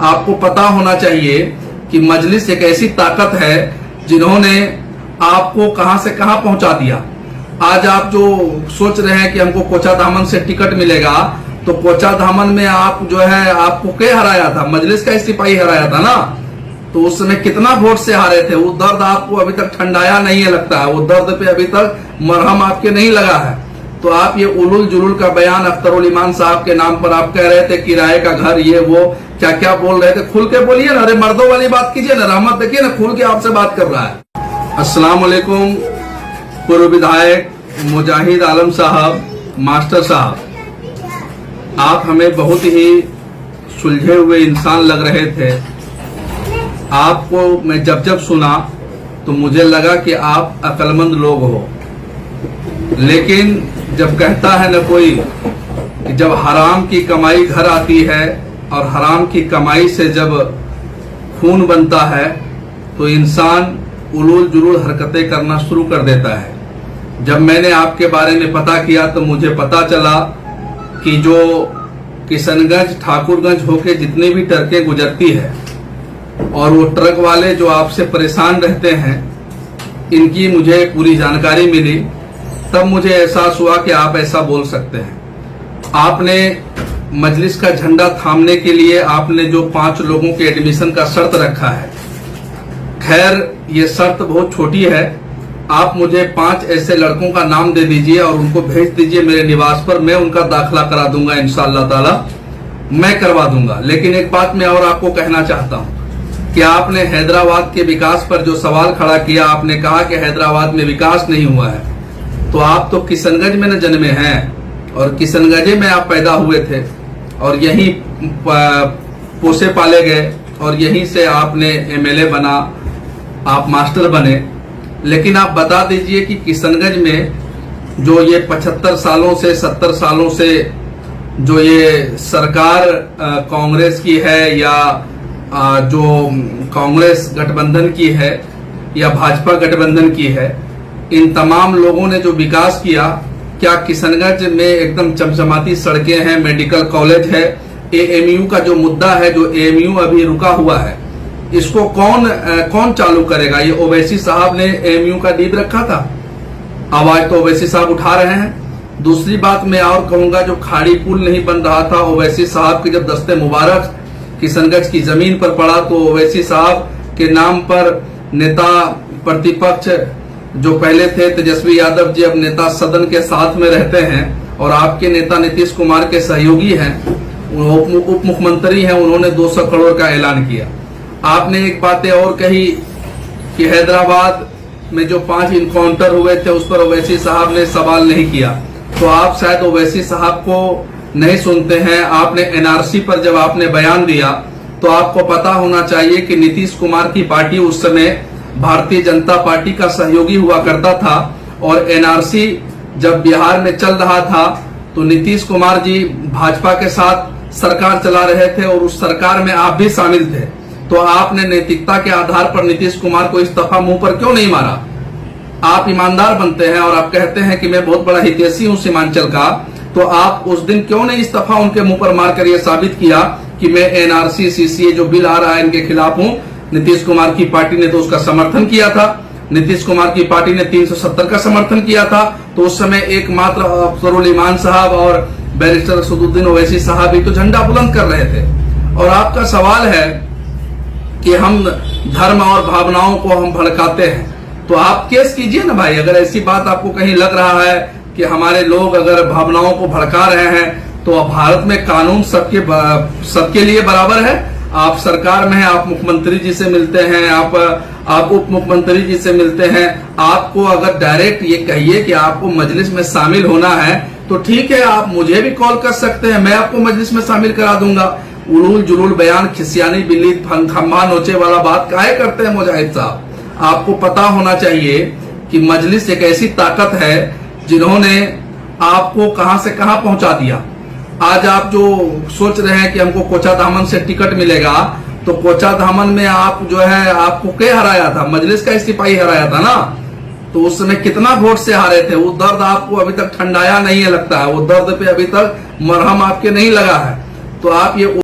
आपको पता होना चाहिए कि मजलिस एक ऐसी ताकत है जिन्होंने आपको कहां से कहां पहुंचा दिया। आज आप जो सोच रहे हैं कि हमको कोचाधामन से टिकट मिलेगा, तो कोचाधामन में आप जो है आपको क्या हराया था? मजलिस का सिपाही हराया था ना। तो उस समय कितना वोट से हारे थे? वो दर्द आपको अभी तक ठंडाया नहीं है लगता है, वो दर्द पे अभी तक मरहम आपके नहीं लगा है। तो आप ये उलुल जुलुल का बयान अख्तरुल ईमान साहब के नाम पर आप कह रहे थे किराए का घर ये वो क्या क्या बोल रहे थे, खुल के बोलिए ना। अरे मर्दों वाली बात कीजिए ना, रहमत देखिए ना, खुल के आपसे बात कर रहा है। अस्सलाम वालेकुम। पूर्व विधायक मुजाहिद आलम साहब, मास्टर साहब, आप हमें बहुत ही सुलझे हुए इंसान लग रहे थे। आपको मैं जब सुना तो मुझे लगा कि आप अक्लमंद लोग हो, लेकिन जब कहता है न कोई कि जब हराम की कमाई घर आती है और हराम की कमाई से जब खून बनता है तो इंसान उलूल जुलूल हरकतें करना शुरू कर देता है। जब मैंने आपके बारे में पता किया तो मुझे पता चला कि जो किशनगंज ठाकुरगंज होके जितनी भी ट्रकें गुजरती है और वो ट्रक वाले जो आपसे परेशान रहते हैं, इनकी मुझे पूरी जानकारी मिली। तब मुझे एहसास हुआ कि आप ऐसा बोल सकते हैं। आपने मजलिस का झंडा थामने के लिए आपने जो 5 लोगों के एडमिशन का शर्त रखा है, खैर ये शर्त बहुत छोटी है। आप मुझे 5 ऐसे लड़कों का नाम दे दीजिए और उनको भेज दीजिए मेरे निवास पर, मैं उनका दाखिला करा दूंगा, इंशाअल्लाह ताला मैं करवा दूंगा। लेकिन एक बात मैं और आपको कहना चाहता हूं कि आपने हैदराबाद के विकास पर जो सवाल खड़ा किया, आपने कहा कि हैदराबाद में विकास नहीं हुआ है। तो आप तो किशनगंज में न जन्मे हैं और किशनगंज में आप पैदा हुए थे और यहीं पोसे पाले गए और यहीं से आपने एमएलए बना, आप मास्टर बने। लेकिन आप बता दीजिए कि किशनगंज में जो ये 75 सालों से 70 सालों से जो ये सरकार कांग्रेस की है या जो कांग्रेस गठबंधन की है या भाजपा गठबंधन की है, इन तमाम लोगों ने जो विकास किया, क्या किशनगंज में एकदम चमचमाती सड़कें हैं, मेडिकल कॉलेज है, एएमयू का जो मुद्दा है, जो एएमयू अभी रुका हुआ है, इसको कौन चालू करेगा? ये ओवैसी साहब ने एएमयू का नींव रखा था, आवाज तो ओवैसी साहब उठा रहे हैं। दूसरी बात मैं और कहूंगा, जो खाड़ी पुल नहीं बन रहा था, ओवैसी साहब के जब दस्ते मुबारक किशनगंज की जमीन पर पड़ा तो ओवैसी साहब के नाम पर नेता प्रतिपक्ष जो पहले थे तेजस्वी यादव जी, अब नेता सदन के साथ में रहते हैं और आपके नेता नीतीश कुमार के सहयोगी हैं, उप मुख्यमंत्री हैं, उन्होंने 200 करोड़ का ऐलान किया। आपने एक बात और कही कि हैदराबाद में जो 5 इनकाउंटर हुए थे उस पर ओवैसी साहब ने सवाल नहीं किया। तो आप शायद ओवैसी साहब को नहीं सुनते हैं। आपने एनआरसी पर जब आपने बयान दिया तो आपको पता होना चाहिए कि नीतीश कुमार की पार्टी उस समय भारतीय जनता पार्टी का सहयोगी हुआ करता था और एनआरसी जब बिहार में चल रहा था तो नीतीश कुमार जी भाजपा के साथ सरकार चला रहे थे और उस सरकार में आप भी शामिल थे। तो आपने नैतिकता के आधार पर नीतीश कुमार को इस्तीफा मुंह पर क्यों नहीं मारा? आप ईमानदार बनते हैं और आप कहते हैं कि मैं बहुत बड़ा हितैषी हूं सीमांचल का, तो आप उस दिन क्यों नहीं इस्तीफा उनके मुंह पर मारकर यह साबित किया कि मैं एनआरसी सीसीए जो बिल आ रहा है इनके खिलाफ हूं? नीतीश कुमार की पार्टी ने तो उसका समर्थन किया था, नीतीश कुमार की पार्टी ने 370 का समर्थन किया था। तो उस समय एकमात्र अख्तरुल ईमान साहब और बैरिस्टर असदुद्दीन ओवैसी साहब ही तो झंडा बुलंद कर रहे थे। और आपका सवाल है कि हम धर्म और भावनाओं को हम भड़काते हैं, तो आप केस कीजिए ना भाई। अगर ऐसी बात आपको कहीं लग रहा है कि हमारे लोग अगर भावनाओं को भड़का रहे हैं, तो भारत में कानून सबके लिए बराबर है। आप सरकार में हैं, आप मुख्यमंत्री जी से मिलते हैं, आप उप मुख्यमंत्री जी से मिलते हैं। आपको अगर डायरेक्ट ये कहिए कि आपको मजलिस में शामिल होना है तो ठीक है, आप मुझे भी कॉल कर सकते हैं, मैं आपको मजलिस में शामिल करा दूंगा। उलूल जुलूल बयान, खिसियानी बिल्ली खम्भा नोचे वाला बात काहे करते हैं मुजाहिद साहब? आपको पता होना चाहिए कि मजलिस एक ऐसी ताकत है जिन्होंने आपको कहां से कहां पहुंचा दिया। आज आप जो सोच रहे हैं कि हमको कोचाधामन से टिकट मिलेगा, तो कोचाधामन में आप जो है आपको क्या हराया था? मजलिस का सिपाही हराया था ना। तो उस समय कितना वोट से हारे थे? वो दर्द आपको अभी तक ठंडाया नहीं है लगता है, वो दर्द पे अभी तक मरहम आपके नहीं लगा है। तो आप ये